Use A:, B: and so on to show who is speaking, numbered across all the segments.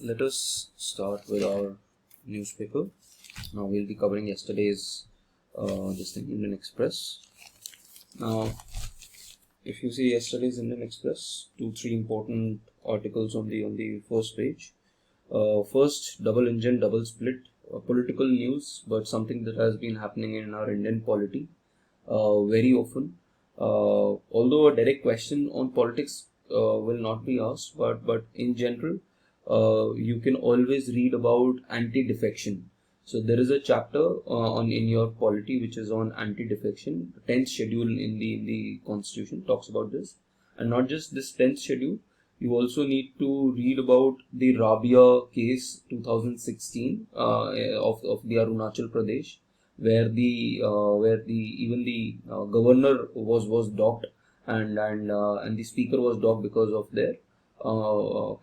A: let us start with our newspaper. Now we'll be covering yesterday's Indian Express. Now, if you see yesterday's Indian Express, 2-3 important articles on the first page. First, double engine, double split, political news, but something that has been happening in our Indian polity very often. Although a direct question on politics will not be asked, but in general, you can always read about anti-defection. So there is a chapter in your polity which is on anti-defection. 10th schedule in the constitution talks about this, and not just this 10th schedule. You also need to read about the Rabia case 2016 of the Arunachal Pradesh, where the governor was docked and the speaker was docked because of their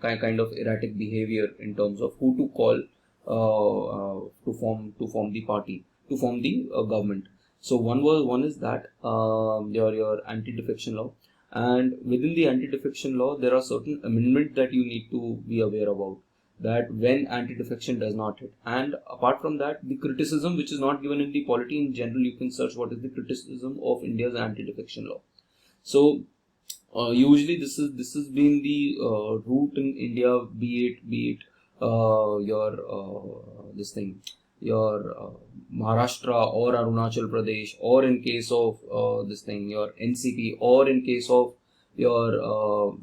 A: kind of erratic behavior in terms of who to call to form the party, to form the government. So one is that your anti-defection law, and within the anti-defection law there are certain amendments that you need to be aware about, that when anti-defection does not hit. And apart from that, the criticism which is not given in the polity in general, you can search what is the criticism of India's anti-defection law. So usually this has been the route in India, be it your Maharashtra or Arunachal Pradesh, or in case of your NCP, or in case of your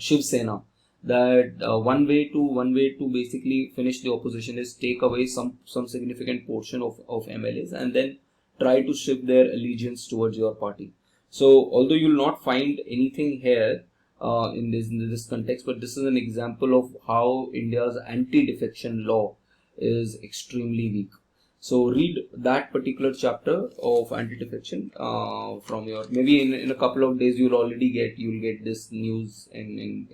A: Shiv Sena, that one way to basically finish the opposition is take away some significant portion of MLAs and then try to shift their allegiance towards your party. So although you will not find anything here in this context, but this is an example of how India's anti-defection law is extremely weak. So read that particular chapter of anti-defection from your, maybe in a couple of days you'll get this news in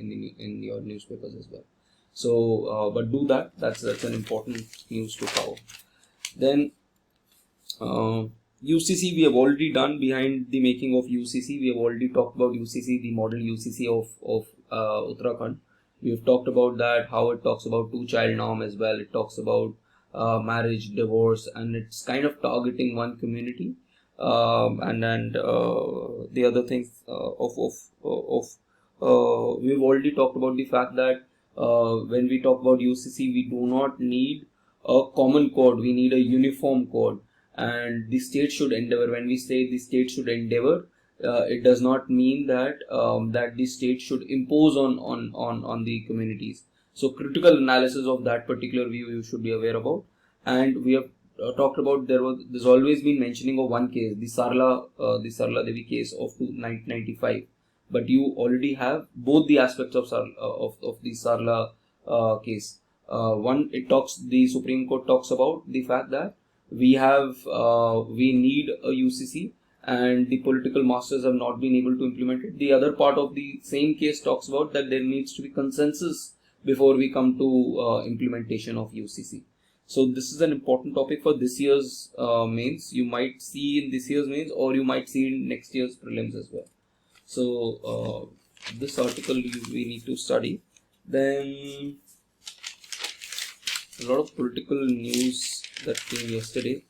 A: your newspapers as well. So but do that. That's an important news to cover. Then UCC, we have already done. Behind the making of UCC, we have already talked about UCC, the model UCC of Uttarakhand. We have talked about that, how it talks about two-child norm as well. It talks about marriage, divorce, and it's kind of targeting one community. And the other things we've already talked about the fact that when we talk about UCC, we do not need a common code. We need a uniform code. And the state should endeavor. When we say the state should endeavor, it does not mean that that the state should impose on the communities. So critical analysis of that particular view you should be aware about. And we have talked about there's always been mentioning of one case, the Sarla Devi case of 1995. But you already have both the aspects of the Sarla case. One, the Supreme Court talks about the fact that we need a UCC and the political masters have not been able to implement it. The other part of the same case talks about that there needs to be consensus before we come to implementation of UCC. So this is an important topic for this year's mains. You might see in this year's mains, or you might see in next year's prelims as well. So this article we need to study. Then a lot of political news that came yesterday.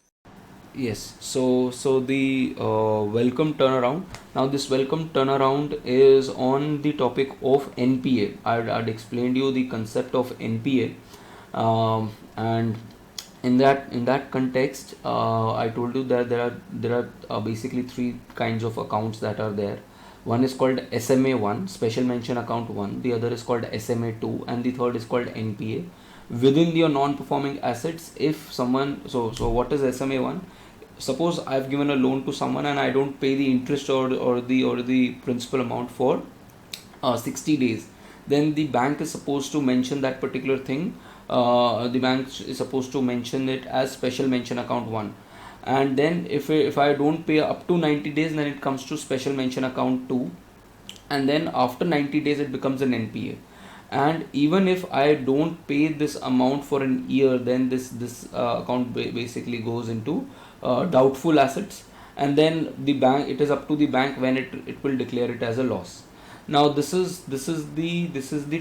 A: Yes, so the welcome turnaround. Now this welcome turnaround is on the topic of NPA. I'd explained you the concept of NPA, and in that context, I told you that there are basically three kinds of accounts that are there. One is called SMA1, Special Mention Account 1. The other is called SMA2, and the third is called NPA. Within your non-performing assets, if someone, so what is SMA1? Suppose I've given a loan to someone and I don't pay the interest or the principal amount for 60 days, then the bank is supposed to mention that particular thing. The bank is supposed to mention it as Special Mention Account 1. And then if I don't pay up to 90 days, then it comes to Special Mention Account 2. And then after 90 days, it becomes an NPA. And even if I don't pay this amount for an year, then this account basically goes into doubtful assets, and then the bank, it is up to the bank when it will declare it as a loss. Now this is the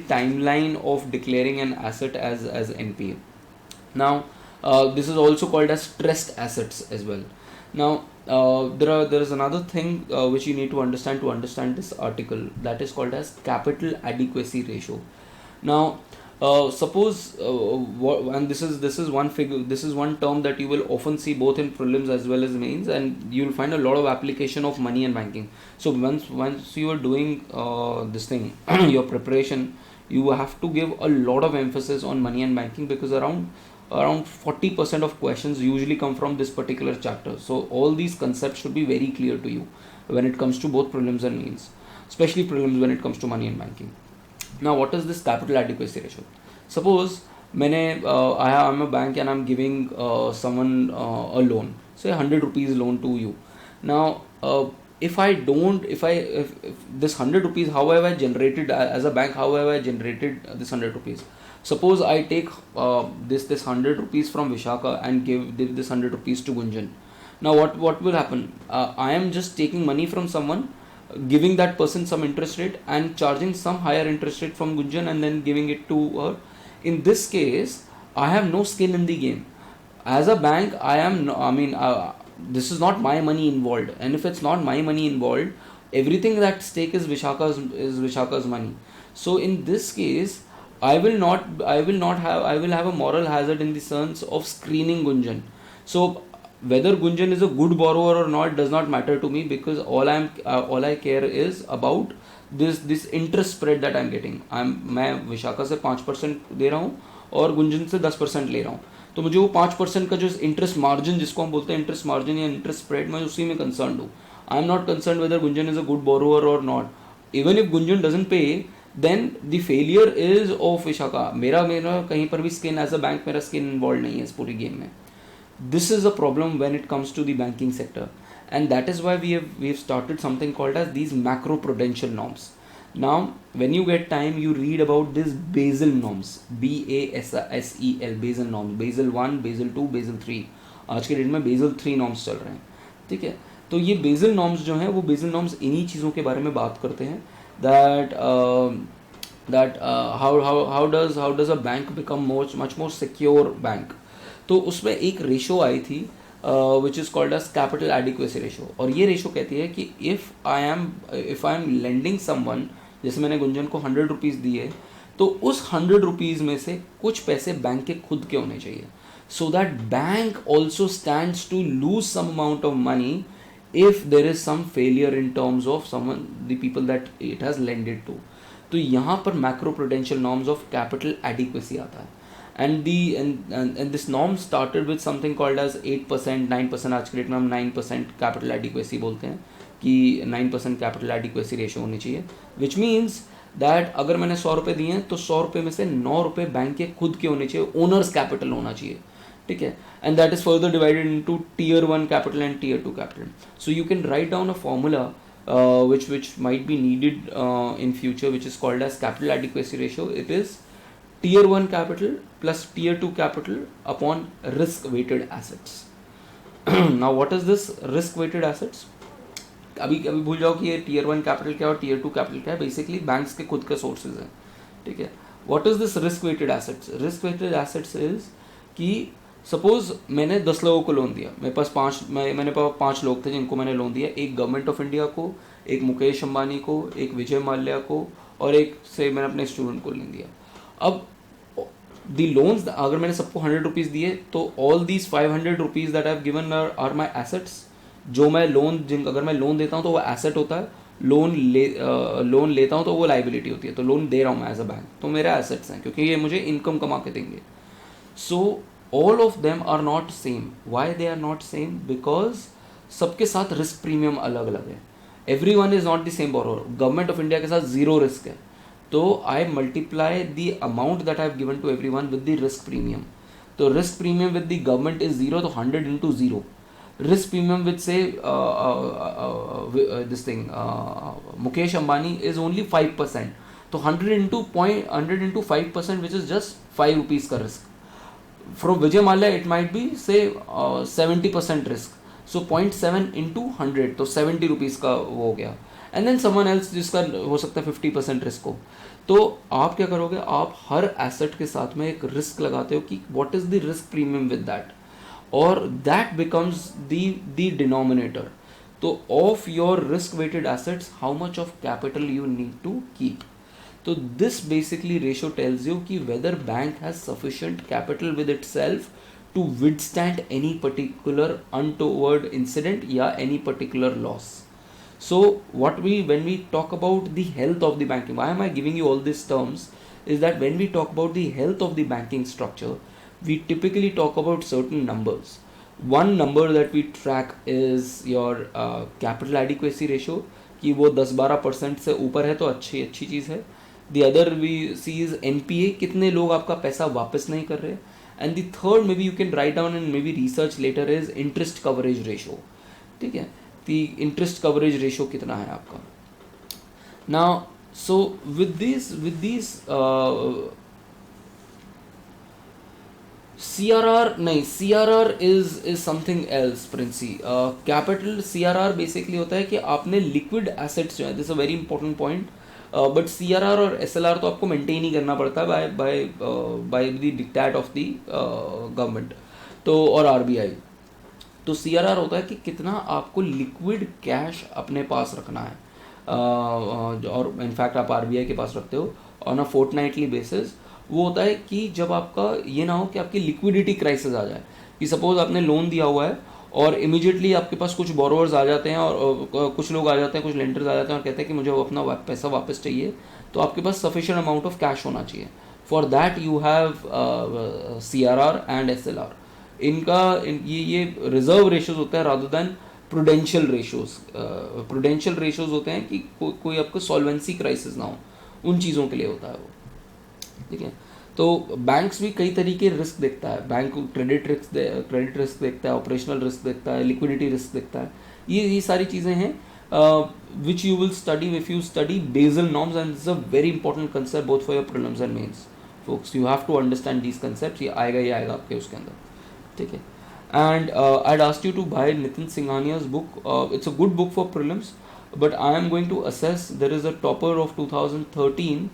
A: timeline of declaring an asset as NPA. Now this is also called as stressed assets as well. Now there is another thing which you need to understand this article, that is called as capital adequacy ratio. Now suppose and this is one figure, this is one term that you will often see both in prelims as well as mains, and you will find a lot of application of money and banking. So once you are doing this thing your preparation, you have to give a lot of emphasis on money and banking, because around 40% of questions usually come from this particular chapter. So all these concepts should be very clear to you when it comes to both prelims and mains, especially prelims when it comes to money and banking. Now what is this capital adequacy ratio? Suppose I'm a bank and I'm giving someone a loan, say 100 rupees loan to you. Now if this 100 rupees, how have I generated as a bank, how have I generated this 100 rupees? Suppose I take this 100 rupees from Vishaka and give this 100 rupees to Gunjan. Now what will happen? I am just taking money from someone, giving that person some interest rate and charging some higher interest rate from Gunjan and then giving it to her. In this case, I have no skin in the game. As a bank, this is not my money involved, and if it's not my money involved, everything at stake is Vishaka's money. So in this case, I will have a moral hazard in the sense of screening Gunjan. So whether Gunjan is a good borrower or not does not matter to me, because all I care is about this interest spread that I'm getting. मैं विशाखा से 5% दे रहा हूँ और गुंजन से 10% ले रहा हूँ, तो मुझे वो 5% का जो इंटरेस्ट मार्जिन, जिसको हम बोलते हैं इंटरेस्ट मार्जिन या इंटरेस्ट स्प्रेड, मैं उसी में कंसर्न हूँ. I am not concern whether Gunjan is a good borrower और not. Even if Gunjan doesn't pay, then the failure is of Vishakha. मेरा कहीं पर भी स्किन, एज अ बैंक मेरा स्किन इन्वॉल्व नहीं है इस पूरी गेम में. This is a problem when it comes to the banking sector, and that is why we have started something called as these macro prudential norms. Now when you get time, you read about this Basel norms, BASEL, Basel norms, Basel 1, Basel 2, Basel 3. आज के date में Basel 3 norms चल रहे हैं, ठीक है. तो ये Basel norms जो हैं, वो Basel norms इन्हीं चीज़ों के बारे में बात करते हैं, that how does a bank become much more secure bank. तो उसमें एक रेशो आई थी which is called as capital adequacy ratio, और ये रेशो कहती है कि if I am lending someone, जैसे मैंने गुंजन को 100 रुपीज़ दिए, तो उस 100 रुपीज़ में से कुछ पैसे बैंक के खुद के होने चाहिए, so that bank also stands to lose some amount of money if there is some failure in terms of someone the people that it has lended to. तो यहाँ पर macro prudential norms of capital adequacy आता है. And this norm started with something called as 8%, 9%. आज के date में हम 9% capital adequacy बोलते हैं कि 9% कैपिटल एडिक्वेसी रेशो होनी चाहिए, विच मीन्स दैट अगर मैंने 100 रुपये दिए हैं तो 100 रुपये में से 9 रुपये बैंक के खुद के होने चाहिए, ओनर्स कैपिटल होना चाहिए, ठीक है. And that is further divided into tier 1 capital and tier 2 capital. So you can write down a formula which might be needed in future, which is called as capital adequacy ratio. It is tier 1 capital plus tier 2 capital upon risk weighted assets. Now what is this risk weighted assets? अभी भूल जाओ कि ये tier 1 capital क्या और tier 2 capital क्या है. Basically banks के खुद के सोर्सेज हैं, ठीक है. What is this risk weighted assets? Risk weighted assets is कि सपोज मैंने 10 लोगों को लोन दिया, मेरे पास मैंने पास 5 लोग थे जिनको मैंने लोन दिया, एक गवर्नमेंट ऑफ इंडिया को, एक मुकेश अंबानी को, एक विजय माल्या को, और एक से मैंने अपने स्टूडेंट को लोन दिया. अब दी लोन्स, अगर मैंने सबको 100 रुपीज़ दिए, तो all these 500 rupees that I have given are my assets. जो मैं अगर मैं लोन देता हूँ तो वो एसेट होता है, लोन लेता हूँ तो वो लाइबिलिटी होती है. तो लोन दे रहा हूँ मैं एज अ बैंक, तो मेरे एसेट्स हैं क्योंकि ये मुझे इनकम कमा के देंगे. So all of them are not same. Why they are not same? Because सबके साथ रिस्क प्रीमियम अलग अलग है. Every one is not the same borrower. Government of India के साथ 0 रिस्क है, तो I multiply the amount that I have given to every one with the risk premium. तो risk premium with the government is 0, तो 100 into 0. Risk premium with से this thing Mukesh Ambani is only 5%, तो 100 into 5%, which is just 5 rupees का risk. From Vijay Mallya it might be say 70% risk, so 0.7 into 100, तो 70 rupees का वो हो गया. एंड देन समवन एल्स जिसका हो सकता है 50% रिस्क हो। तो आप क्या करोगे, आप हर एसेट के साथ में एक रिस्क लगाते हो कि what is the risk premium with that, और दैट बिकम्स द डिनोमिनेटर। तो of your risk weighted assets how much of capital you need to keep. तो this basically ratio tells you कि whether bank has sufficient capital with itself to withstand any particular untoward incident या any particular loss. So when we talk about the health of the banking, why am I giving you all these terms, is that when we talk about the health of the banking structure, we typically talk about certain numbers. One number that we track is your capital adequacy ratio, कि वो 10-12% से ऊपर है तो अच्छी चीज़ है. The other we see is NPA, कितने लोग आपका पैसा वापस नहीं कर रहे. And the third maybe you can write down and maybe research later is interest coverage ratio. ठीक है, the interest coverage ratio कितना है आपका. Now so with these CRR is something else, Princey. Capital CRR basically होता है कि आपने liquid assets जो है, this is a very important point. But CRR और SLR तो आपको मेंटेन ही करना पड़ता है by the dictate of the government तो और RBI. तो CRR होता है कि कितना आपको लिक्विड कैश अपने पास रखना है, और इनफैक्ट आप RBI के पास रखते हो ऑन अ फोर्टनाइटली बेसिस. वो होता है कि जब आपका ये ना हो कि आपकी लिक्विडिटी क्राइसिस आ जाए, कि सपोज आपने लोन दिया हुआ है और इमीडिएटली आपके पास कुछ बोरोवर्स आ जाते हैं और कुछ लोग आ जाते हैं, कुछ लेंडर्स आ जाते हैं और कहते हैं कि मुझे अपना पैसा वापस चाहिए. तो आपके पास सफिशिएंट अमाउंट ऑफ कैश होना चाहिए. For that you have CRR and SLR. ये रिजर्व रेशियोज होता है rather than prudential ratios. Prudential ratios होते हैं कि कोई आपको सॉल्वेंसी क्राइसिस ना हो, उन चीज़ों के लिए होता है वो. ठीक है, तो बैंक्स भी कई तरीके रिस्क देखता है. बैंक क्रेडिट रिस्क देखता है, ऑपरेशनल रिस्क देखता है, लिक्विडिटी रिस्क देखता है. ये सारी चीज़ें हैं which you will study if you study Basel norms, and this is a very important concept both for your prelims and mains. Folks you have to understand these concept. ये आएगा आपके उसके अंदर. ठीक है, and I'd asked you to buy Nitin Singhania's book. It's a good book for prelims, but I am going to assess. There is a topper of 2013,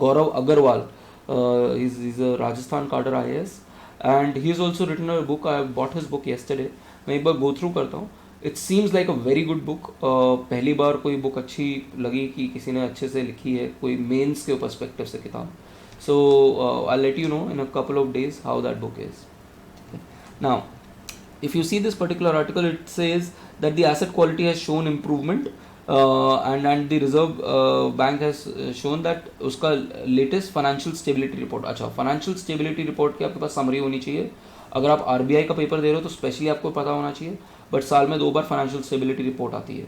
A: Gaurav Agarwal. He's a Rajasthan cadre IAS, and he's also written a book. I bought his book yesterday. मैं एक बार go through करता हूँ. It seems like a very good book. पहली बार कोई book अच्छी लगी कि किसी ने अच्छे से लिखी है, कोई मेंस के पर्सपेक्टिव से किताब. So I'll let you know in a couple of days how that book is. Now, if you see this particular article, it says that the asset quality has shown improvement, and the Reserve Bank has shown that उसका latest financial stability report. अच्छा, financial stability report की आपके पास summary होनी चाहिए. अगर आप RBI का paper दे रहे हो तो स्पेशली आपको पता होना चाहिए, बट साल में 2 बार फाइनेंशियल स्टेबिलिटी रिपोर्ट आती है.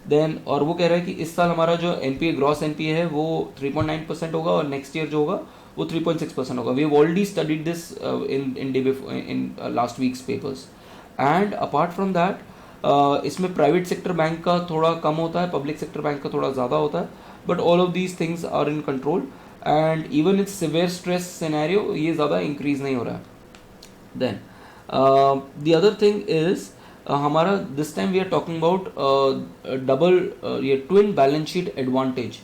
A: देन और वो कह रहा है कि इस साल हमारा जो NPA ग्रॉस NPA है वो 3.9% होगा, और नेक्स्ट ईयर जो होगा वो 3.6% होगा. We have already studied this in last weeks papers. And apart from that इसमें प्राइवेट सेक्टर बैंक का थोड़ा कम होता है, पब्लिक सेक्टर बैंक का थोड़ा ज़्यादा होता है, but all of these things are in control. And even it's severe stress scenario ये ज़्यादा इंक्रीज नहीं हो रहा है. Then the other thing is हमारा this time we are talking about double ये twin balance sheet advantage.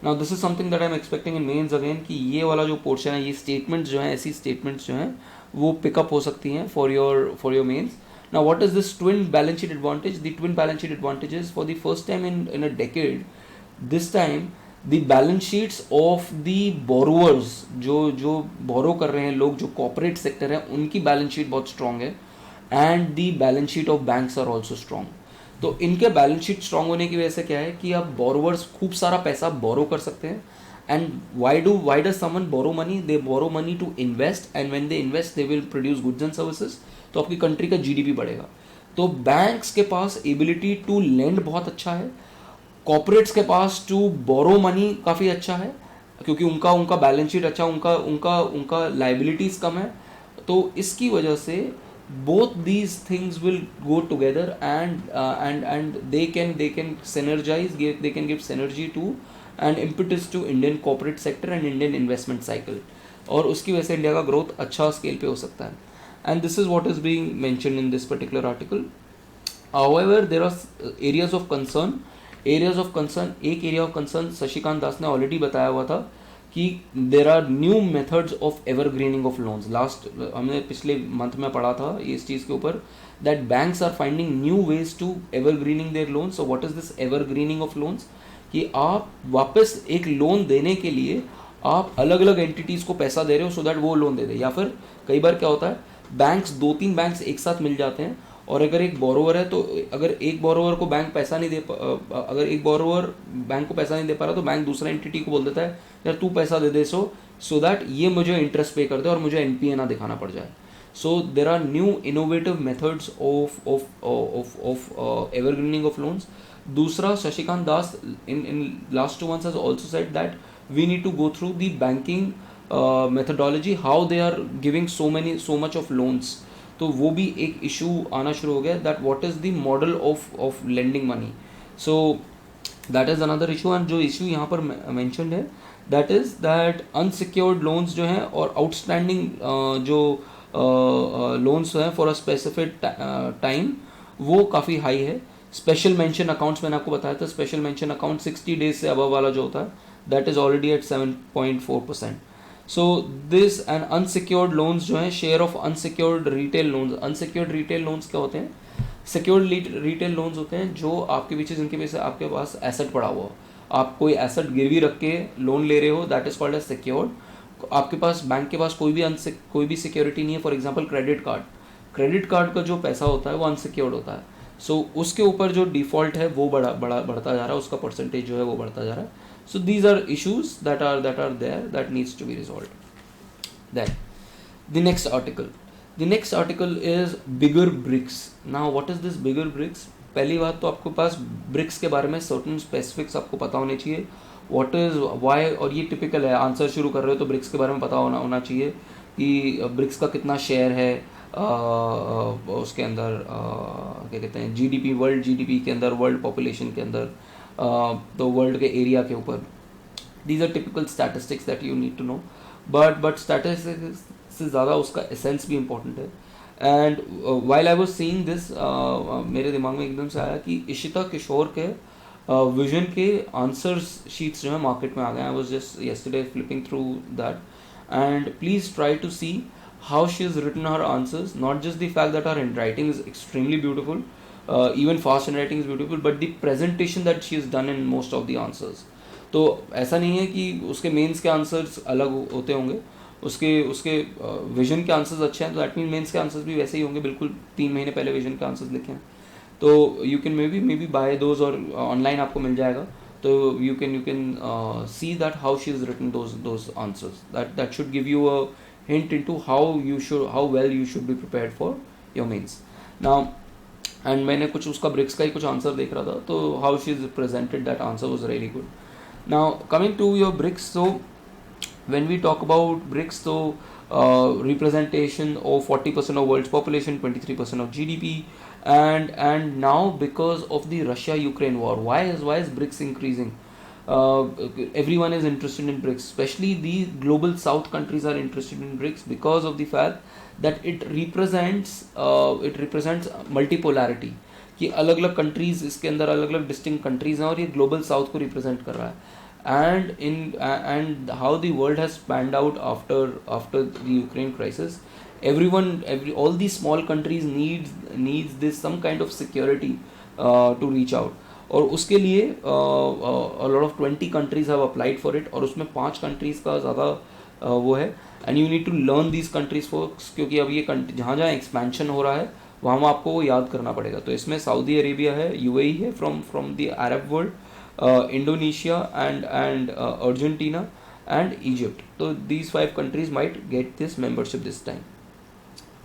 A: Now this is something that I am expecting in mains again, कि ये वाला जो पोर्शन है, ये स्टेटमेंट्स जो हैं, ऐसी स्टेटमेंट्स जो हैं वो पिकअप हो सकती हैं for your mains. Now, what is this twin balance sheet advantage? The twin balance sheet advantage is for the first time in a decade. This time, the balance sheets of the borrowers, जो borrow कर रहे हैं लोग, जो corporate sector है, उनकी balance sheet बहुत strong है, and the balance sheet of banks are also strong. तो इनके balance sheet strong होने की वजह से क्या है कि अब borrowers खूब सारा पैसा borrow कर सकते हैं. And why does someone borrow money? They borrow money to invest, and when they invest, they will produce goods and services. तो आपकी कंट्री का GDP बढ़ेगा. तो बैंक्स के पास एबिलिटी टू लेंड बहुत अच्छा है, कॉर्पोरेट्स के पास टू बोरो मनी काफ़ी अच्छा है, क्योंकि उनका बैलेंस शीट अच्छा, उनका लाइबिलिटीज कम है. तो इसकी वजह से both these things will go together, and they can synergize, they can give synergy to and impetus to Indian corporate sector and Indian investment cycle. और उसकी वजह से इंडिया का ग्रोथ अच्छा स्केल पे हो सकता है. And this is what is being mentioned in this particular article. However, there are areas of concern. एक area of concern Shashikanta Das ने ऑलरेडी बताया हुआ था कि there are new methods of evergreening of loans. Last हमने पिछले मंथ में पढ़ा था इस चीज़ के ऊपर, that banks are finding new ways to evergreening their loans. So what is this evergreening of loans? कि आप वापस एक लोन देने के लिए आप अलग अलग एंटिटीज़ को पैसा दे रहे हो सो दैट वो लोन दे दे. या फिर कई बार क्या होता है, बैंक्स, 2-3 बैंक्स एक साथ मिल जाते हैं, और अगर एक बोरोवर है तो अगर एक बोरोवर को बैंक पैसा नहीं दे अगर एक बोरोवर बैंक को पैसा नहीं दे पा रहा तो बैंक दूसरा एंटिटी को बोल देता है यार तू पैसा दे दे सो दैट ये मुझे इंटरेस्ट पे कर दे और मुझे एनपीए ना दिखाना पड़ जाए. So there are new innovative methods of evergreening of loans. दूसरा, शशिकांत दास in last 2 months has also said that we need to go through the banking methodology, how they are giving so much of loans. तो वो भी एक issue आना शुरू हो गया, that what is the model of lending money. So that is another issue. And जो issue यहाँ पर मेंशन्ड है that is that unsecured loans जो हैं और आउटस्टैंडिंग जो लोन्स हैं फॉर अ स्पेसिफिक टाइम वो काफ़ी हाई है. स्पेशल मेंशन अकाउंट्स मैंने आपको बताया था, स्पेशल मेंशन अकाउंट 60 डेज से अबव वाला जो होता है that is already at 7.4%. So this and unsecured loans जो हैं, share of unsecured retail loans. Unsecured retail loans क्या होते हैं? सिक्योर्ड रिटेल लोन्स होते हैं जो आपके पीछे, जिनके पीछे आपके पास एसेट पड़ा हुआ हो, आप कोई एसेट गिरवी रख के लोन ले रहे हो, that is called as secured. आपके पास बैंक के पास कोई भी सिक्योरिटी नहीं है. फॉर एग्जांपल क्रेडिट कार्ड का जो पैसा होता है वो अनसिक्योर्ड होता है. सो उसके ऊपर जो डिफ़ॉल्ट है वो बढ़ता जा रहा है, उसका परसेंटेज जो है वो बढ़ता जा रहा है. So these are issues that are there that needs to be resolved. Then the next article is bigger bricks. Now what is this bigger bricks? पहली बात तो आपके पास ब्रिक्स के बारे में certain specifics आपको पता होने चाहिए. What is why, और ये टिपिकल है, आंसर शुरू कर रहे हो तो ब्रिक्स के बारे में पता होना चाहिए कि ब्रिक्स का कितना शेयर है उसके अंदर, क्या कहते हैं, जीडीपी, वर्ल्ड जीडीपी के अंदर, वर्ल्ड पॉपुलेशन के अंदर, तो वर्ल्ड के एरिया के ऊपर. These are typical statistics that you need to know, but statistics से ज़्यादा उसका एसेंस भी इम्पोर्टेंट है. And while I was seeing this, मेरे दिमाग में एकदम से आया कि इशिता किशोर के विजन के आंसर्स शीट्स जो है मार्केट में आ गए. I was just yesterday flipping through that, and please try to see how she has written her answers. Not just the fact that her handwriting is extremely beautiful, even fast handwriting is beautiful, but the presentation that she has done in most of the answers. तो ऐसा नहीं है कि उसके mains के answers अलग होते होंगे, उसके विजन के आंसर्स अच्छे हैं तो दैट मीन मेंस के आंसर्स भी वैसे ही होंगे. बिल्कुल 3 महीने पहले विजन के आंसर्स लिखे हैं तो you can may be buy those, और ऑनलाइन आपको मिल जाएगा. तो you can see that how she is written those answers. That should give you a hint into how well you should be prepared for your mains. Now and मैंने कुछ उसका BRICS का ही कुछ आंसर देख रहा था, तो how she is presented that answer was really good. Now coming to your BRICS, so when we talk about BRICS, so representation of 40% of world's population, 23% of GDP, and now because of the Russia-Ukraine war, why is BRICS increasing? Everyone is interested in BRICS, especially the global South countries are interested in BRICS because of the fact that it represents multipolarity. कि अलग अलग countries इसके अंदर अलग अलग distinct countries हैं और ये ग्लोबल साउथ को रिप्रेजेंट कर रहा है. And how the world has panned out after the Ukraine crisis, all these small countries needs this some kind of security to reach out. और उसके लिए a lot of 20 countries have applied for it, और उसमें 5 countries का ज़्यादा वो है. And you need to learn these countries folks, क्योंकि अब ये जहाँ जहाँ एक्सपेंशन हो रहा है वहाँ आपको वो याद करना पड़ेगा. तो इसमें सऊदी अरेबिया है, यूएई है from the Arab world, Indonesia and Argentina and Egypt. तो these 5 countries might get this membership this time.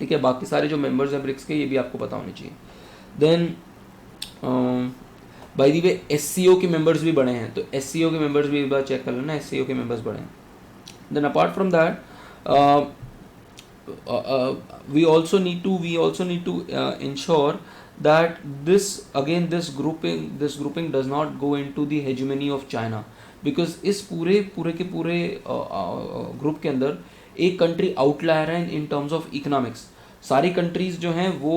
A: ठीक है, बाकी सारे जो मेंबर्स हैं ब्रिक्स के ये भी आपको पता होने चाहिए. Then by the way SCO के मेंबर्स भी बढ़े हैं, तो एससीओ के मेंबर्स भी एक बार चेक कर लेना, एससीओ के मेंबर्स बढ़े हैं. Then apart from that we also need to ensure that this grouping does not go into the hegemony of China, because इस पूरे के पूरे ग्रुप के अंदर एक कंट्री आउटलायर है in terms of economics. सारी कंट्रीज जो हैं वो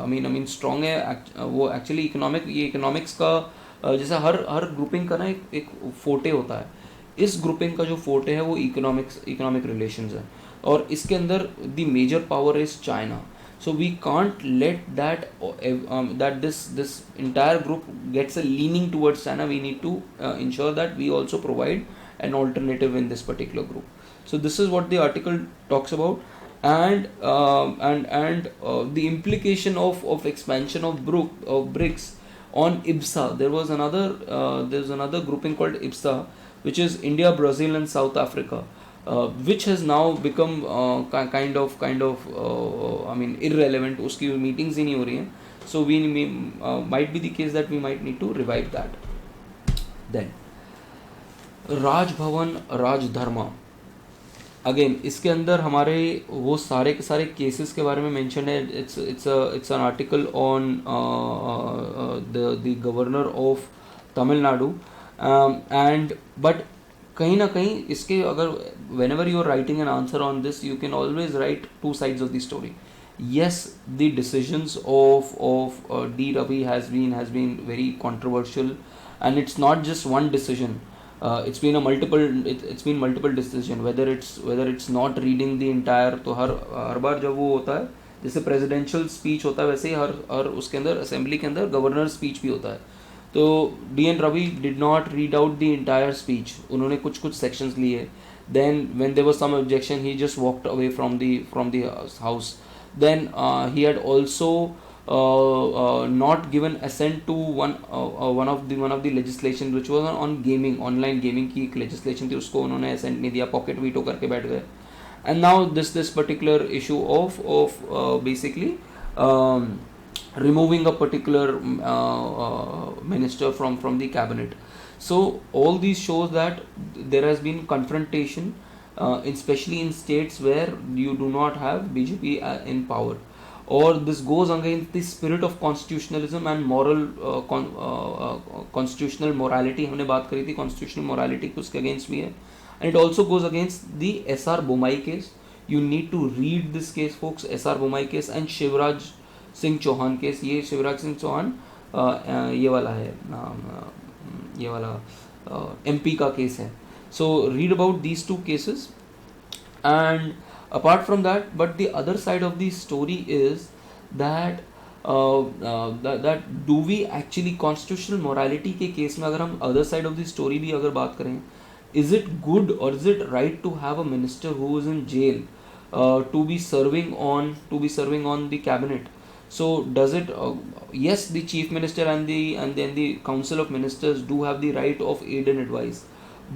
A: आई मीन स्ट्रॉन्ग है, वो एक्चुअली इकोनॉमिक्स का जैसा हर ग्रुपिंग का ना एक फोटे होता है, इस ग्रुपिंग का जो फोटे है वो इकोनॉमिक रिलेशंस है, और इसके अंदर the major power is China. So we can't let that this entire group gets a leaning towards China. We need to ensure that we also provide an alternative in this particular group. So this is what the article talks about, and the implication of expansion of BRICS on IBSA. There's another grouping called IBSA, which is India, Brazil, and South Africa. Which has now become kind of I mean irrelevant. उसकी meetings ही नहीं हो रही हैं, so we might be the case that we might need to revive that. Then Raj Bhavan Rajdharma, again इसके अंदर हमारे वो सारे के सारे केसेस के बारे में मेंशन है. It's an article on the governor of Tamil Nadu, and but कहीं ना कहीं इसके अगर whenever you are writing an answer on this, you can always write two sides of the story. Yes, the decisions of D Ravi has been very controversial, and it's not just one decision. It's been multiple decision. Whether it's not reading the entire, तो हर बार जब वो होता है, जैसे presidential speech होता है वैसे ही हर उसके अंदर असेंबली के अंदर गवर्नर स्पीच भी होता है. तो D.N. Ravi did not read out the entire speech. उन्होंने कुछ sections लिए. Then when there was some objection, he just walked away from the house. Then he had also not given assent to one of the legislation which was on gaming, online gaming की एक legislation थी, उसको उन्होंने assent नहीं दिया, pocket veto करके बैठ गए. And now this particular issue of basically removing a particular minister from the cabinet. So all these shows that there has been confrontation, especially in states where you do not have BJP in power, or this goes against the spirit of constitutionalism and moral constitutional morality. हमने बात करी थी constitutional morality को, उसके against भी है, and it also goes against the SR Bomai case. You need to read this case, folks. SR Bomai case and Shivraj Singh Chouhan case. ये शिवराज सिंह चौहान ये वाला है, ये वाला MP का केस है. So read about these two cases, and apart from that, but the other side of the story is that do we actually constitutional morality के case में अगर हम other side of the story भी अगर बात करें, is it good और is it right to have a minister who is in jail to be serving on the cabinet? So does it yes, the chief minister and then the council of ministers do have the right of aid and advice,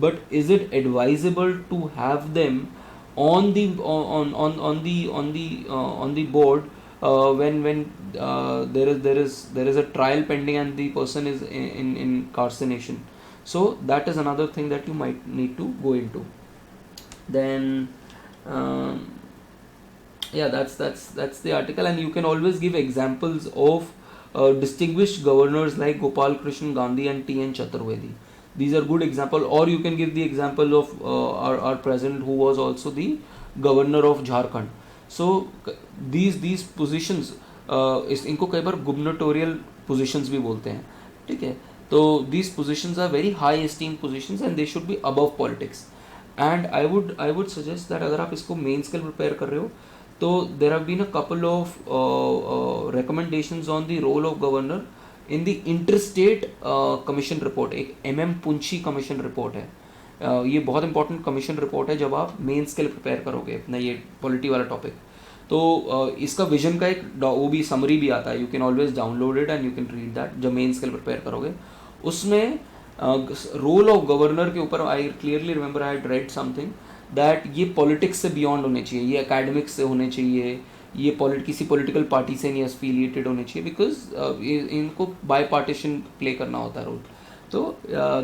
A: but is it advisable to have them on the board when there is a trial pending and the person is in incarceration? So that is another thing that you might need to go into. Then yeah, that's the article, and you can always give examples of distinguished governors like Gopal Krishnan Gandhi and T.N. Chaturvedi. These are good example, or you can give the example of our president who was also the governor of Jharkhand. So these positions इनको कई बार gubernatorial positions भी बोलते हैं, ठीक है. तो these positions are very high esteemed positions and they should be above politics. And I would suggest that अगर आप इसको मेंस के लिए प्रिपेयर कर रहे हो, तो there have been a couple of recommendations on the role of governor in the interstate commission report. एक MM पुंछी कमीशन रिपोर्ट है, ये बहुत इंपॉर्टेंट कमीशन रिपोर्ट है जब आप मेंस के लिए प्रिपेयर करोगे अपना ये पॉलिटी वाला टॉपिक. तो इसका विजन का एक वो भी समरी भी आता है, you can always download it and you can read that जब मेंस के लिए प्रिपेयर करोगे. उसमें रोल ऑफ गवर्नर के ऊपर I clearly remember I had read something that ये पॉलिटिक्स से बियॉन्ड होने चाहिए, ये एकेडमिक्स से होने चाहिए, ये किसी पॉलिटिकल पार्टी से नहीं एफिलिएटेड होने चाहिए, बिकॉज इनको बाय पार्टीशन प्ले करना होता है रोल. तो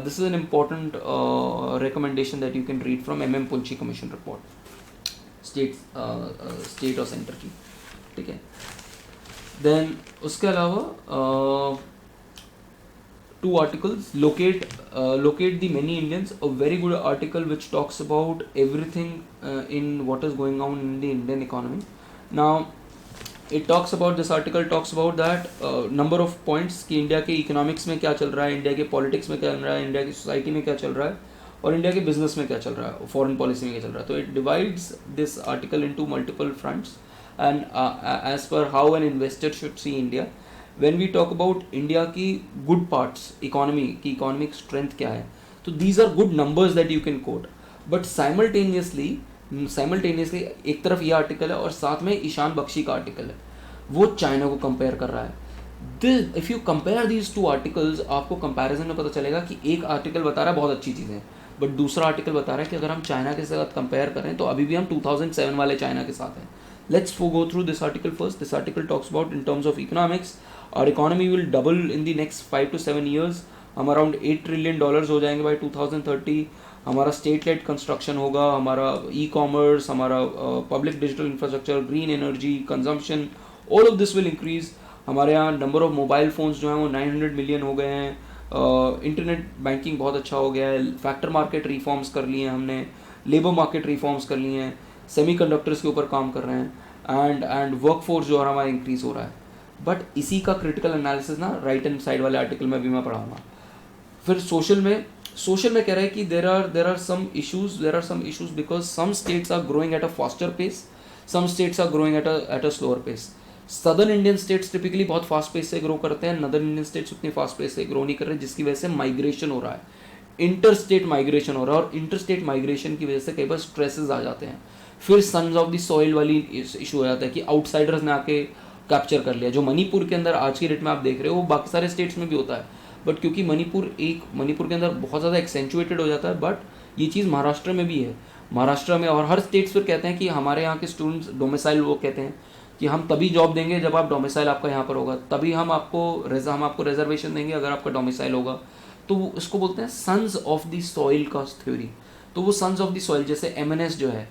A: this is an important recommendation that you can read from MM Punchhi commission report, state और सेंटर की, ठीक है. देन उसके अलावा two articles, locate the many Indians, a very good article which talks about everything in what is going on in the Indian economy, now it talks about this article talks about that number of points कि India के economics में क्या चल रहा है, India के politics में क्या चल रहा है, इंडिया की सोसाइटी में क्या चल रहा है, और इंडिया के बिजनेस में क्या चल रहा है, फॉरेन पॉलिसी में क्या चल रहा है. तो it divides this article into multiple fronts and as per how an investor should see India. When we talk about India की गुड पार्ट्स, इकोनॉमी की इकोनॉमिक स्ट्रेंथ क्या है, तो these are good numbers that you can quote. But simultaneously एक तरफ ये article है और साथ में ईशान बख्शी का आर्टिकल है, वो चाइना को कंपेयर कर रहा है. If you compare these two articles, आपको कंपैरिजन में पता चलेगा कि एक आर्टिकल बता रहा है बहुत अच्छी चीज़ें, बट दूसरा आर्टिकल बता रहा है कि अगर हम चाइना के साथ कंपेयर करें तो अभी भी हम 2007 वाले चाइना के साथ हैं. Let's go through this article first. This article talks about in terms of economics, our economy will double in the next 5 to 7 years. हम अराउंड $8 trillion हो जाएंगे बाई 2030. हमारा स्टेट लेड कंस्ट्रक्शन होगा, हमारा ई कॉमर्स, हमारा public digital infrastructure, green energy, consumption, all of this will increase. हमारे यहाँ number of mobile phones जो हैं वो 900 मिलियन हो गए हैं. इंटरनेट बैंकिंग बहुत अच्छा हो गया है. फैक्टर मार्केट रिफॉर्म्स कर लिए हैं हमने, लेबर मार्केट रिफॉर्म्स कर लिए हैं, सेमीकंडक्टर्स के ऊपर काम कर रहे हैं, एंड वर्कफोर्स जो है हमारा इंक्रीज़ हो रहा है. बट इसी का क्रिटिकल एनालिसिस ना राइट हैंड साइड वाले आर्टिकल में भी मैं पढ़ाऊंगा. फिर सोशल में कह रहा है कि there are some issues because some states are growing at a faster pace, some states are growing at a slower pace. Southern Indian states typically बहुत फास्ट पेस से ग्रो करते हैं, नदर्न इंडियन स्टेट्स उतनी fast pace से grow नहीं कर रहे, जिसकी वजह से माइग्रेशन हो रहा है, इंटर स्टेट माइग्रेशन हो रहा है, और इंटर स्टेट माइग्रेशन की वजह से कई बार स्ट्रेसेस आ जाते हैं. फिर सन्स ऑफ द सॉइल वाली इशू हो जाता है कि आउटसाइडर्स ने आके कैप्चर कर लिया. जो मणिपुर के अंदर आज की डेट में आप देख रहे हो वो बाकी सारे स्टेट्स में भी होता है, बट क्योंकि मणिपुर के अंदर बहुत ज़्यादा एक्सेंचुएटेड हो जाता है. बट ये चीज़ महाराष्ट्र में भी है. महाराष्ट्र में और हर स्टेट्स फिर कहते हैं कि हमारे यहाँ के स्टूडेंट्स डोमिसाइल, वो कहते हैं कि हम तभी जॉब देंगे जब आप डोमिसाइल आपका यहाँ पर होगा, तभी हम आपको रिजर्वेशन देंगे अगर आपका डोमिसाइल होगा. तो इसको बोलते हैं सन्स ऑफ द सॉइल का थ्योरी. तो वो सन्स ऑफ द सॉइल, जैसे MNS जो है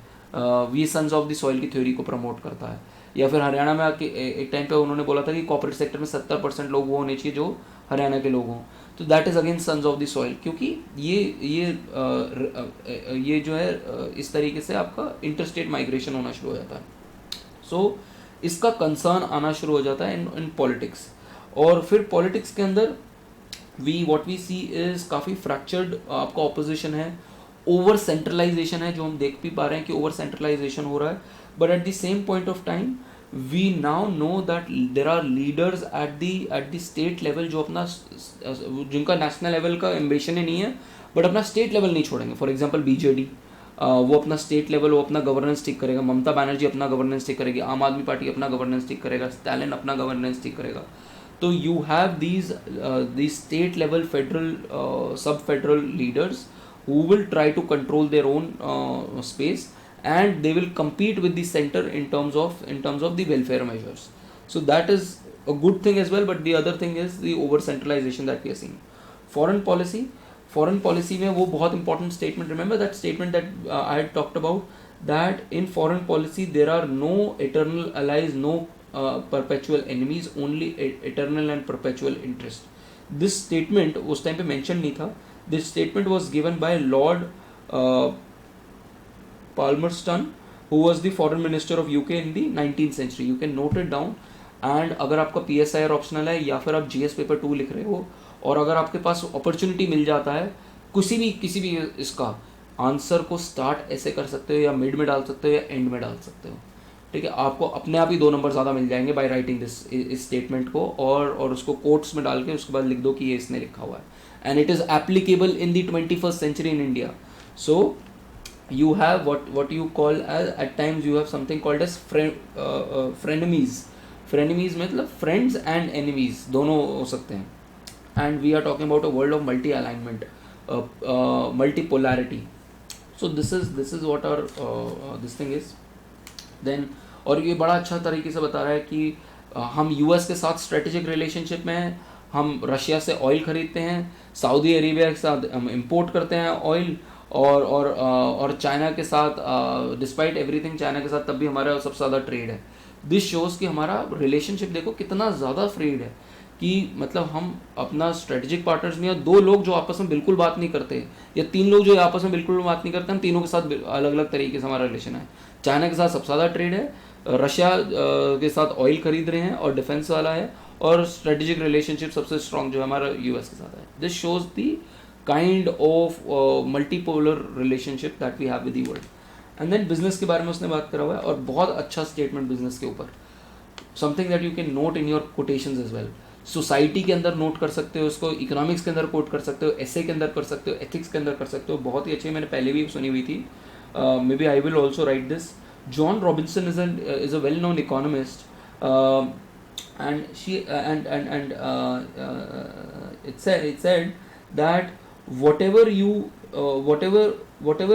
A: ये सन्स ऑफ द सॉइल की थ्योरी को प्रमोट करता है. या फिर हरियाणा में आके एक टाइम पे उन्होंने बोला था कि कॉर्पोरेट सेक्टर में 70% लोग वो होने चाहिए जो हरियाणा के लोग हों. तो that is again sons of the soil, क्योंकि ये जो है इस तरीके से आपका इंटरस्टेट माइग्रेशन होना शुरू हो जाता है. सो इसका कंसर्न आना शुरू हो जाता है इन पॉलिटिक्स. और फिर पॉलिटिक्स के अंदर व्हाट वी सी इज़ काफ़ी फ्रैक्चर्ड आपका ऑपोजिशन है, ओवर सेंट्रलाइजेशन है, जो हम देख भी पा रहे हैं कि ओवर सेंट्रलाइजेशन हो रहा है. But at the same point of time we now know that there are leaders at the state level जो अपना, जिनका नेशनल लेवल का एम्बिशन ही नहीं है, बट अपना स्टेट लेवल नहीं छोड़ेंगे. फॉर एग्जांपल BJD, वो अपना स्टेट लेवल, वो अपना गवर्नेंस ठीक करेगा. ममता बनर्जी अपना गवर्नेंस ठीक करेगी. आम आदमी पार्टी अपना गवर्नेंस ठीक करेगा. स्टैलिन अपना गवर्नेंस ठीक करेगा. तो you have these state level federal sub federal leaders who will try to control their own space, and they will compete with the center in terms of the welfare measures. So that is a good thing as well, but the other thing is the over centralization that we are seeing. Foreign policy में वो बहुत important statement, remember that statement that I had talked about, that in foreign policy there are no eternal allies, no perpetual enemies, only eternal and perpetual interest. This statement उस time पे mention नहीं था. This statement was given by Lord Palmerston, who was the foreign minister of UK in the 19th century. You can note it down. And अगर आपका PSIR optional है या फिर आप GS पेपर 2 लिख रहे हो, और अगर आपके पास अपॉर्चुनिटी मिल जाता है किसी भी इसका आंसर को स्टार्ट ऐसे कर सकते हो, या मिड में डाल सकते हो, या एंड में डाल सकते हो. ठीक है, आपको अपने आप ही 2 नंबर ज़्यादा मिल जाएंगे बाय राइटिंग इस स्टेटमेंट को, और उसको कोट्स में डाल के उसके बाद लिख दो कि ये इसने लिखा हुआ है. And it is applicable in the 21st century in India. So you have what you call as, at times you have something called as frenemies. Frenemies मतलब friends and enemies दोनों हो सकते हैं. And we are talking about a world of multi-alignment, multipolarity. So this is what our this thing is. Then और ये बड़ा अच्छा तरीके से बता रहा है कि हम US के साथ स्ट्रेटेजिक रिलेशनशिप में हैं, हम रशिया से ऑयल ख़रीदते हैं, सऊदी अरेबिया के साथ हम इंपोर्ट करते हैं ऑयल, और चाइना के साथ डिस्पाइट एवरीथिंग चाइना के साथ तब भी हमारा सबसे ज़्यादा ट्रेड है. दिस शोज़ कि हमारा रिलेशनशिप देखो कितना ज़्यादा फ्रेड है, कि मतलब हम अपना स्ट्रेटेजिक पार्टनर्स में, या 2 लोग जो आपस में बिल्कुल बात नहीं करते, या 3 लोग जो आपस में बिल्कुल बात नहीं करते, हम तीनों के साथ अलग अलग तरीके से हमारा रिलेशन है. चाइना के साथ सबसे ज़्यादा ट्रेड है, रशिया के साथ ऑयल खरीद रहे हैं और डिफेंस वाला है, और स्ट्रेटेजिक रिलेशनशिप सबसे स्ट्रॉन्ग जो है हमारा यूएस के साथ है. This shows the kind of multipolar relationship that we have with the world. And then business के बारे में उसने बात करा हुआ है, और बहुत अच्छा स्टेटमेंट बिजनेस के ऊपर, something that you can note in your quotations as well. Society के अंदर नोट कर सकते हो उसको, इकोनॉमिक्स के अंदर कोट कर सकते हो, एसे के अंदर कर सकते हो, एथिक्स के अंदर कर सकते हो. बहुत ही अच्छी, मैंने पहले भी सुनी हुई थी. May be I will also write this. John Robinson is a well known economist, and it said that whatever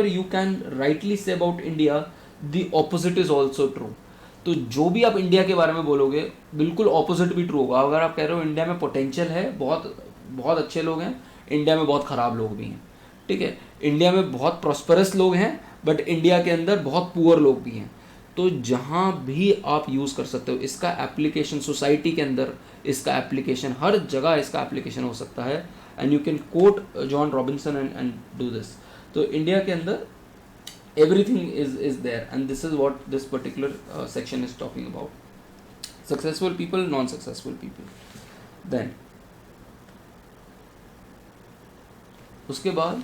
A: you can rightly say about India, the opposite is also true. तो जो भी आप इंडिया के बारे में बोलोगे बिल्कुल opposite भी ट्रू होगा. अगर आप कह रहे हो इंडिया में पोटेंशियल है, बहुत बहुत अच्छे लोग हैं, इंडिया में बहुत ख़राब लोग भी हैं. ठीक है, इंडिया में बहुत प्रॉस्परस लोग हैं, बट इंडिया के अंदर बहुत पुअर लोग भी हैं. तो जहाँ भी आप यूज़ कर सकते हो इसका एप्लीकेशन, सोसाइटी के अंदर इसका एप्लीकेशन, हर जगह इसका एप्लीकेशन हो सकता है. And you can coat John Robinson and do this. तो इंडिया के अंदर everything is there, and this is what this particular section is talking about. Successful people, non-successful people. Then उसके बाद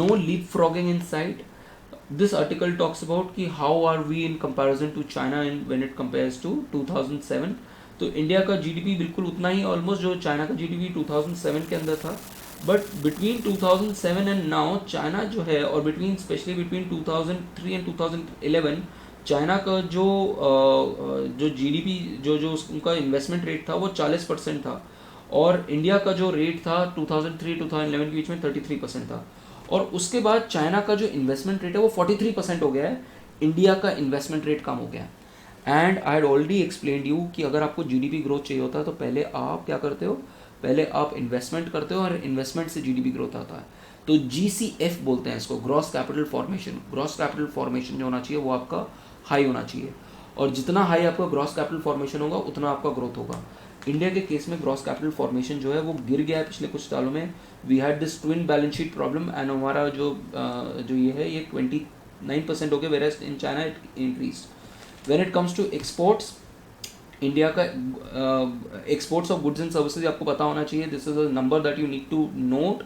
A: no leapfrogging in sight. This article talks about कि how are we in comparison to China when it compares to 2007. तो India का GDP बिल्कुल उतना ही almost जो China का GDP 2007 के अंदर था. But between 2007 and now China जो है, और between specially between 2003 and 2011 China का जो जीडीपी जो उनका इन्वेस्टमेंट रेट था वो 40% था, और इंडिया का जो रेट था 2003-2011 के बीच में 33% था. और उसके बाद चाइना का जो इन्वेस्टमेंट रेट है वो 43% हो गया है, इंडिया का इन्वेस्टमेंट रेट कम हो गया. And I had already explained you कि अगर आपको जीडीपी ग्रोथ चाहिए होता है तो पहले आप क्या करते हो, पहले आप इन्वेस्टमेंट करते हो, और इन्वेस्टमेंट से जीडीपी ग्रोथ आता है. तो जीसीएफ बोलते हैं इसको, gross capital formation. Gross capital formation जो होना चाहिए वो आपका हाई होना चाहिए, और जितना हाई आपका ग्रॉस कैपिटल फॉर्मेशन होगा उतना आपका ग्रोथ होगा. इंडिया के केस में ग्रॉस कैपिटल फॉर्मेशन जो है वो गिर गया है पिछले कुछ सालों में. We had this twin balance sheet problem, and हमारा जो ये है ये 29% हो गया, where in China it increase. When it comes to exports, India का exports of goods and services आपको पता होना चाहिए. This is a number that you need to note.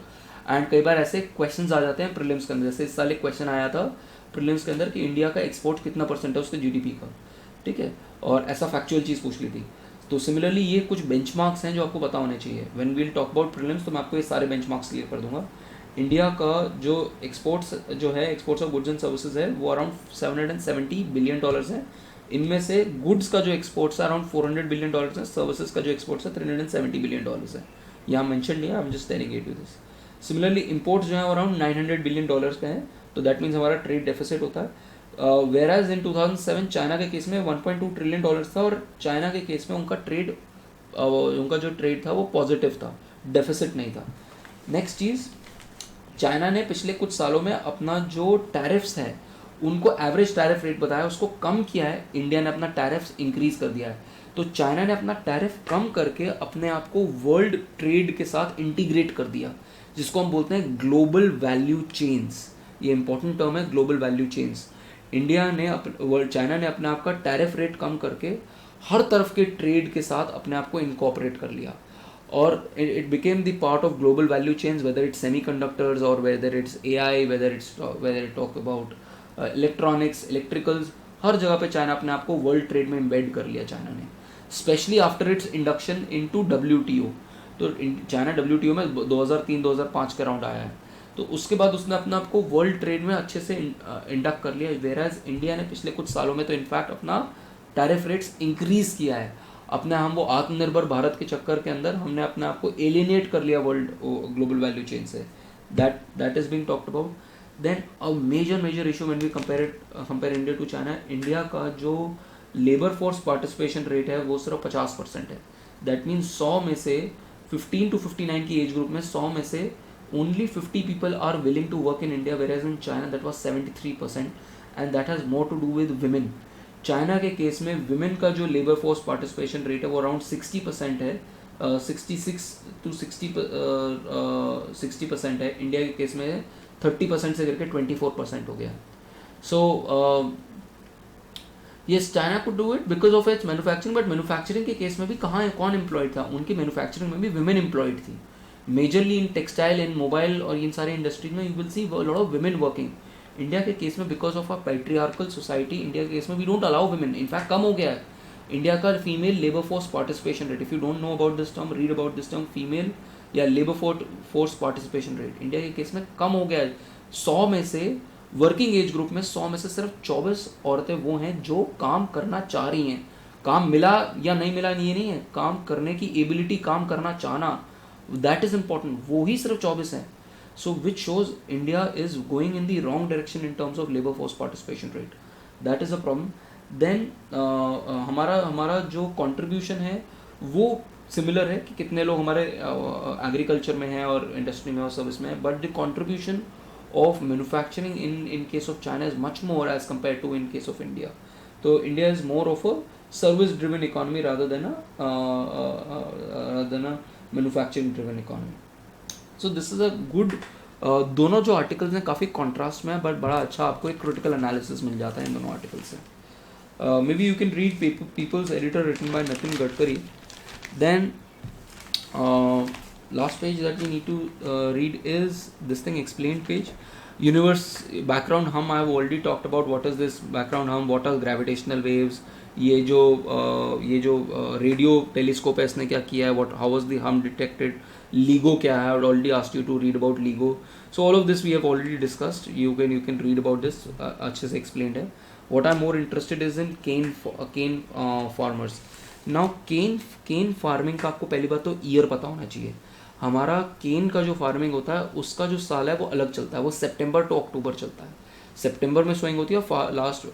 A: And कई बार ऐसे क्वेश्चंस आ जाते हैं प्रीलिम्स के अंदर, जैसे इस साल एक क्वेश्चन आया था प्रीलिम्स के अंदर कि इंडिया का एक्सपोर्ट कितना परसेंट है उसके जीडीपी का. ठीक है, और ऐसा फैक्चुअल चीज़ पूछ ली थी. तो सिमिलरली ये कुछ बेंचमार्क्स हैं जो आपको पता होने चाहिए. When we will talk about prelims तो मैं आपको ये सारे बेंचमार्क्स क्लियर कर दूंगा. इंडिया का जो एक्सपोर्ट्स जो है, exports of goods and services है, वो अराउंड $770 बिलियन है. इनमें से गुड्स का जो एक्सपोर्ट्स है अराउंड $400 बिलियन है, सर्विसेज का जो एक्सपोर्ट्स है $370 बिलियन है. यहाँ मेंशन नहीं है, I am just telling it you this. Similarly imports जो है अराउंड $900 बिलियन का है, तो दैट मीन्स हमारा ट्रेड डेफिसिट होता है. वेराज इन 2007 चाइना के केस में $1.2 ट्रिलियन था, और चाइना के केस में उनका जो ट्रेड था वो पॉजिटिव था, डेफिसिट नहीं था. नेक्स्ट चीज़, चाइना ने पिछले कुछ सालों में अपना जो टैरिफ्स है उनको एवरेज टैरिफ रेट बताया उसको कम किया है. इंडिया ने अपना टैरिफ इंक्रीज कर दिया है. तो चाइना ने अपना टैरिफ कम करके अपने आप को वर्ल्ड ट्रेड के साथ इंटीग्रेट कर दिया, जिसको हम बोलते हैं ग्लोबल वैल्यू चेन्स. ये इंपॉर्टेंट टर्म है, ग्लोबल वैल्यू चेन्स. चाइना ने अपने आप का टैरिफ रेट कम करके हर तरफ के ट्रेड के साथ अपने आप को इनकॉर्पोरेट कर लिया, और it became the part of global value chains, whether it's semiconductors or whether it's AI, whether it talk about electronics, electricals, हर जगह पे चाइना अपने आप को वर्ल्ड ट्रेड में एम्बेड कर लिया चाइना ने, specially after it's induction into WTO. तो चाइना WTO में 2003-2005 के राउंड आया है, तो उसके बाद उसने अपने आप को वर्ल्ड ट्रेड में अच्छे से इंडक्ट कर लिया. वेराज इंडिया ने पिछले कुछ सालों में तो इनफैक्ट अपना टैरिफ रेट्स इंक्रीज किया है. हम वो आत्मनिर्भर भारत के चक्कर के अंदर हमने अपने आप को एलिनेट कर लिया वर्ल्ड ग्लोबल वैल्यू चेन से. That is being talked about. Then a major issue when we compare India to China, India का जो लेबर फोर्स पार्टिसिपेशन रेट है वो सिर्फ 50% है. दैट मीन्स 100 में से 15 to 59 की एज ग्रुप में 100 में से only 50 people are willing to work in India, whereas in China that was 73%, and that has more to do with women. China के केस में विमेन का जो लेबर फोर्स पार्टिसिपेशन रेट है वो around 60% है, 66 to 60% है. India के case में 30% से करके 24% हो गया. सो Yes, China could do it because of its manufacturing, but manufacturing के केस में भी कहाँ है, कौन एम्प्लॉयड था? उनकी मैन्युफैक्चरिंग में भी विमेन एम्प्लॉयड थी. Majorly in textile, in mobile और इन सारे इंडस्ट्रीज में you will see lot of women working. India के केस में because of a patriarchal society, India के केस में we don't allow women. In fact कम हो गया है इंडिया का female labour force participation rate. If you don't know about this term, read about this term, female या labour force participation rate. India के case में कम हो गया है. 100 में से वर्किंग एज ग्रुप में 100 में से सिर्फ 24 औरतें वो हैं जो काम करना चाह रही हैं. काम मिला या नहीं मिला ये नहीं है, काम करने की एबिलिटी, काम करना चाहना, दैट इज इंपॉर्टेंट. वो ही सिर्फ 24 हैं. So which shows India is going in the wrong direction in terms of labour force participation rate. That is a problem. Then हमारा जो कंट्रीब्यूशन है वो सिमिलर है कि कितने लोग हमारे एग्रीकल्चर में हैं और इंडस्ट्री में और सर्विस में है, but the contribution of manufacturing in case of China is much more as compared to in case of India. So India is more of a service driven economy rather than a manufacturing driven economy. So this is a good दोनों जो articles हैं काफ़ी contrast में है, but बड़ा अच्छा आपको एक क्रिटिकल एनालिसिस मिल जाता है इन दोनों आर्टिकल से. May be you can read people's editor written by Nitin Gadkari. Then last page that we need to read is this thing, explained page. Universe background hum, I have already talked about what is this background hum, what are gravitational waves. ये जो radio telescope है इसने क्या किया है, what how was the hum detected, LIGO क्या है, I had already asked you to read about LIGO. So all of this we have already discussed. You can read about this, अच्छे से explained है. What I'm more interested is in cane farmers. Now cane farming का आपको पहली बात तो year पता होना चाहिए. हमारा केन का जो फार्मिंग होता है उसका जो साल है वो अलग चलता है, वो सितंबर टू अक्टूबर चलता है. सितंबर में सोइंग होती है, लास्ट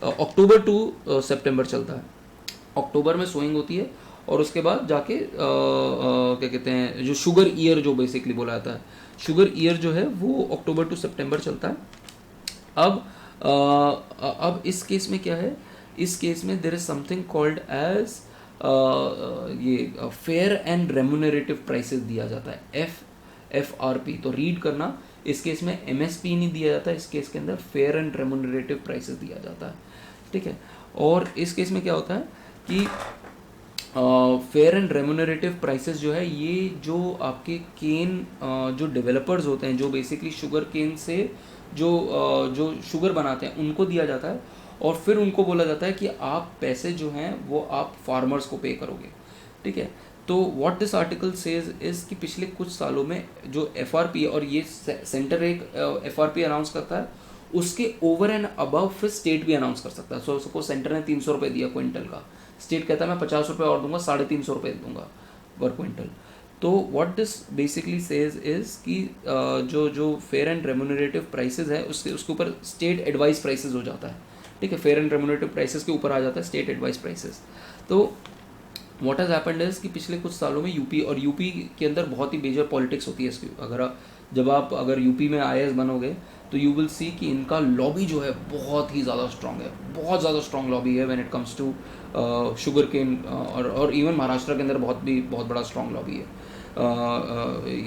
A: अक्टूबर टू सितंबर चलता है. अक्टूबर में सोइंग होती है और उसके बाद जाके क्या कहते हैं, जो शुगर ईयर जो बेसिकली बोला जाता है, शुगर ईयर जो है वो अक्टूबर टू सितंबर चलता है. अब इस केस में क्या है, इस केस में there is something called as ये फेयर एंड रेम्यूनरेटिव प्राइसेस दिया जाता है, FRP. तो रीड करना, इस केस में MSP नहीं दिया जाता, इस केस के अंदर फेयर एंड रेम्यूनरेटिव प्राइसेस दिया जाता है. ठीक है. और इस केस में क्या होता है कि फेयर एंड रेम्यूनरेटिव प्राइसेस जो है ये जो आपके केन जो डेवलपर्स होते हैं, जो बेसिकली शुगर केन से जो शुगर बनाते हैं उनको दिया जाता है, और फिर उनको बोला जाता है कि आप पैसे जो हैं वो आप फार्मर्स को पे करोगे. ठीक है. तो what this article says is कि पिछले कुछ सालों में जो FRP, और ये सेंटर एक FRP अनाउंस करता है, उसके ओवर एंड अबव फिर स्टेट भी अनाउंस कर सकता है. सो सपोज सेंटर ने 300 रुपये दिया क्विंटल का, स्टेट कहता है मैं 50 रुपये और दूंगा, 350 रुपये दूंगा पर क्विंटल. तो what this basically says is कि जो फेयर एंड रेम्यूनरेटिव प्राइसेस है उसके ऊपर स्टेट एडवाइस प्राइसेस हो जाता है. ठीक है. फेयर एंड रेम्यूनरेटिव प्राइसेस के ऊपर आ जाता है स्टेट एडवाइस प्राइसेस. तो व्हाट हैज़ हैपेंड इज कि पिछले कुछ सालों में यूपी के अंदर बहुत ही मेजर पॉलिटिक्स होती है इसकी. जब आप यूपी में IAS बनोगे तो यू विल सी कि इनका लॉबी जो है बहुत ही ज़्यादा स्ट्रॉन्ग है, बहुत ज़्यादा स्ट्रॉन्ग लॉबी है when it comes to sugar cane, और इवन महाराष्ट्र के अंदर बहुत बड़ा स्ट्रॉन्ग लॉबी है.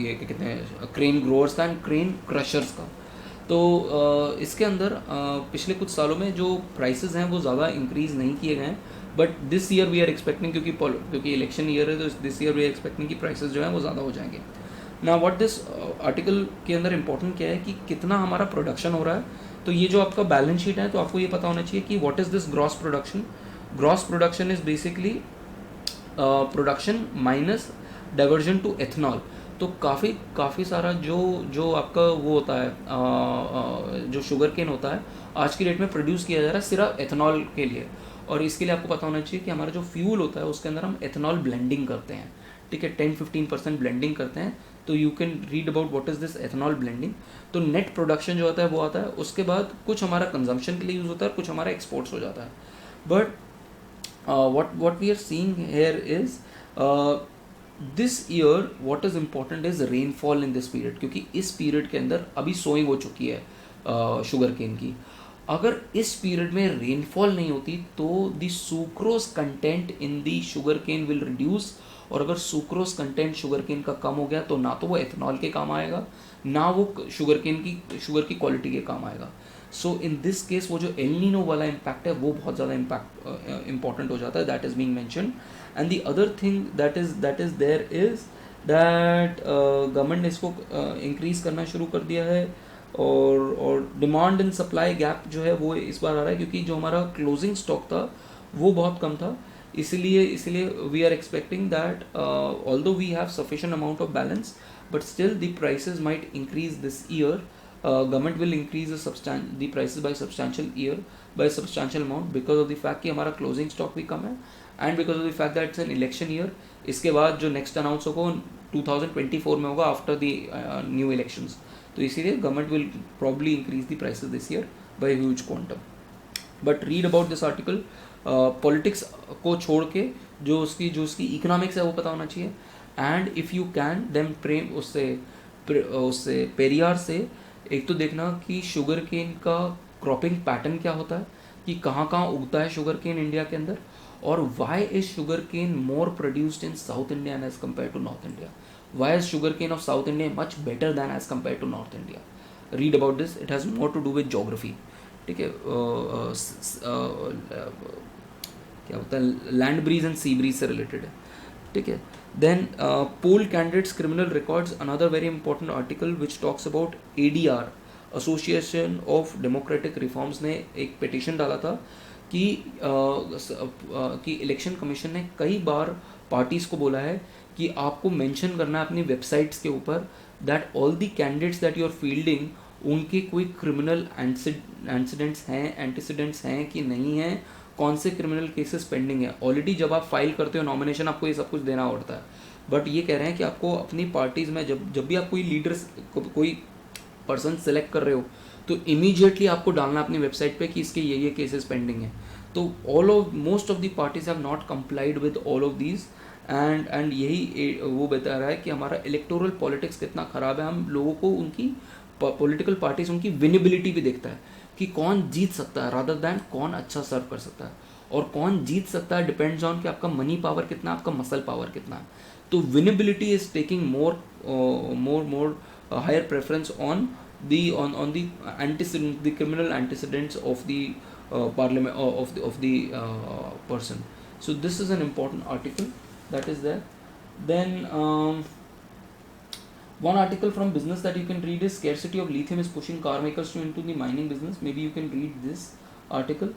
A: ये क्या कहते हैं, क्रेन ग्रोअर्स का एंड क्रेन क्रशर्स का. तो इसके अंदर पिछले कुछ सालों में जो प्राइसेस हैं वो ज़्यादा इंक्रीज़ नहीं किए गए हैं, but this year we are expecting, क्योंकि इलेक्शन ईयर है तो this year we are expecting कि प्राइसेस जो हैं वो ज़्यादा हो जाएंगे. ना व्हाट दिस आर्टिकल के अंदर इंपॉर्टेंट क्या है कि कितना हमारा प्रोडक्शन हो रहा है. तो ये जो आपका बैलेंस शीट है तो आपको ये पता होना चाहिए कि what is this gross production. Gross production is basically production minus diversion to ethanol. तो काफ़ी सारा जो आपका वो होता है, जो शुगर केन होता है आज की डेट में प्रोड्यूस किया जा रहा है सिर्फ एथनॉल के लिए. और इसके लिए आपको पता होना चाहिए कि हमारा जो फ्यूल होता है उसके अंदर हम एथनॉल ब्लेंडिंग करते हैं. ठीक है. 10-15% ब्लेंडिंग करते हैं. तो you can read about what is this ethanol blending. तो नेट प्रोडक्शन जो होता है वो आता है, उसके बाद कुछ हमारा कंजम्पशन के लिए यूज़ होता है, कुछ हमारा एक्सपोर्ट्स हो जाता है. But what we are seeing here is this year what is important is rainfall in this period, क्योंकि इस पीरियड के अंदर अभी सोइंग हो चुकी है शुगर केन की. अगर इस पीरियड में रेनफॉल नहीं होती तो the sucrose content in the sugar cane will reduce और अगर सुक्रोज कंटेंट शुगर केन का कम हो गया तो ना तो वो एथनॉल के काम आएगा, ना वो शुगर की क्वालिटी के काम आएगा. सो इन दिस केस वो जो एल नीनो वाला इम्पैक्ट है वो बहुत ज़्यादा इंपॉर्टेंट हो जाता है. That is being mention. And the other thing that is there is that government ने इसको इंक्रीज़ करना शुरू कर दिया है. और डिमांड एंड सप्लाई गैप जो है वो इस बार आ रहा है क्योंकि जो हमारा क्लोजिंग स्टॉक था वो बहुत कम था. इसलिए we are expecting that although we have sufficient amount of balance but still the prices might increase this year. Government will increase the prices by substantial amount because of the fact कि हमारा closing stock भी कम है and because of the fact that it's an election year. इसके बाद जो next announce होगा 2024 में होगा after the new elections. तो इसीलिए government will probably increase the prices this year by a huge quantum. But read about this article. Politics को छोड़ के जो उसकी economics है वो पता होना चाहिए. And if you can then Prem उससे पेरियार से एक तो देखना कि शुगर केन का क्रॉपिंग पैटर्न क्या होता है, कि कहाँ कहाँ उगता है शुगर केन इंडिया के अंदर, और why is sugar cane more produced in South India as compare to North India. Why is sugar cane of South India much better than as compare to North India. Read about this. It has more to do with geography. ठीक है. क्या होता है, land breeze and sea breeze से related है. ठीक है. Then poll candidates criminal records, another very important article which talks about ADR, Association of Democratic Reforms ने एक petition डाला था कि इलेक्शन कमीशन ने कई बार पार्टीज़ को बोला है कि आपको मेंशन करना है अपनी वेबसाइट्स के ऊपर that all the candidates that you are fielding उनके कोई क्रिमिनल एंटीसीडेंट्स हैं कि नहीं हैं, कौन से क्रिमिनल केसेस पेंडिंग है. ऑलरेडी जब आप फाइल करते हो नॉमिनेशन आपको ये सब कुछ देना पड़ता है. बट ये कह रहे हैं कि आपको अपनी पार्टीज़ में जब भी आप कोई लीडर्स कोई पर्सन सेलेक्ट कर रहे हो तो इमीडिएटली आपको डालना अपनी वेबसाइट पे कि इसके ये केसेस पेंडिंग हैं. तो most of the parties have not complied with all of these and यही वो बता रहा है कि हमारा इलेक्टोरल पॉलिटिक्स कितना ख़राब है. हम लोगों को उनकी पॉलिटिकल पार्टीज उनकी विनेबिलिटी भी देखता है कि कौन जीत सकता है रादर दैन कौन अच्छा सर्व कर सकता है. और कौन जीत सकता है डिपेंड्स ऑन कि आपका मनी पावर कितना है, आपका मसल पावर कितना है. तो winnability is taking more higher preference on the antecedent, the criminal antecedents of the parliament of the person. So this is an important article that is there. Then one article from business that you can read is scarcity of lithium is pushing car makers to into the mining business. Maybe you can read this article.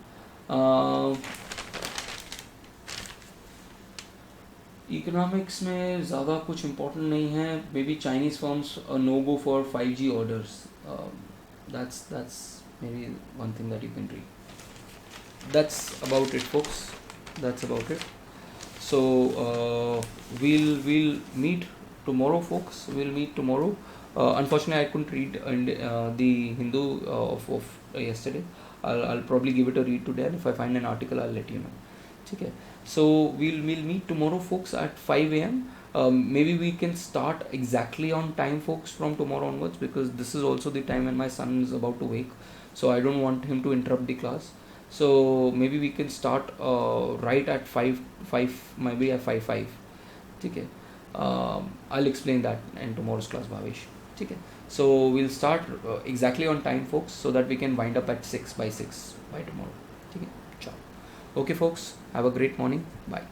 A: Economics में ज़्यादा कुछ important नहीं है. Maybe Chinese firms no go for 5G orders. That's maybe one thing that you can read. That's about it, folks. That's about it. So we'll meet tomorrow, folks. We'll meet tomorrow. Unfortunately I couldn't read the Hindu of yesterday. I'll probably give it a read today, and if I find an article I'll let you know. Okay. So we'll meet tomorrow, folks, at 5 a.m. Maybe we can start exactly on time, folks, from tomorrow onwards, because this is also the time when my son is about to wake, so I don't want him to interrupt the class. So maybe we can start right at 5, maybe at 5. Okay. I'll explain that in tomorrow's class, Bhavesh. Okay. So we'll start exactly on time, folks, so that we can wind up at 6 by tomorrow. Okay. Ciao. Okay, folks. Have a great morning. Bye.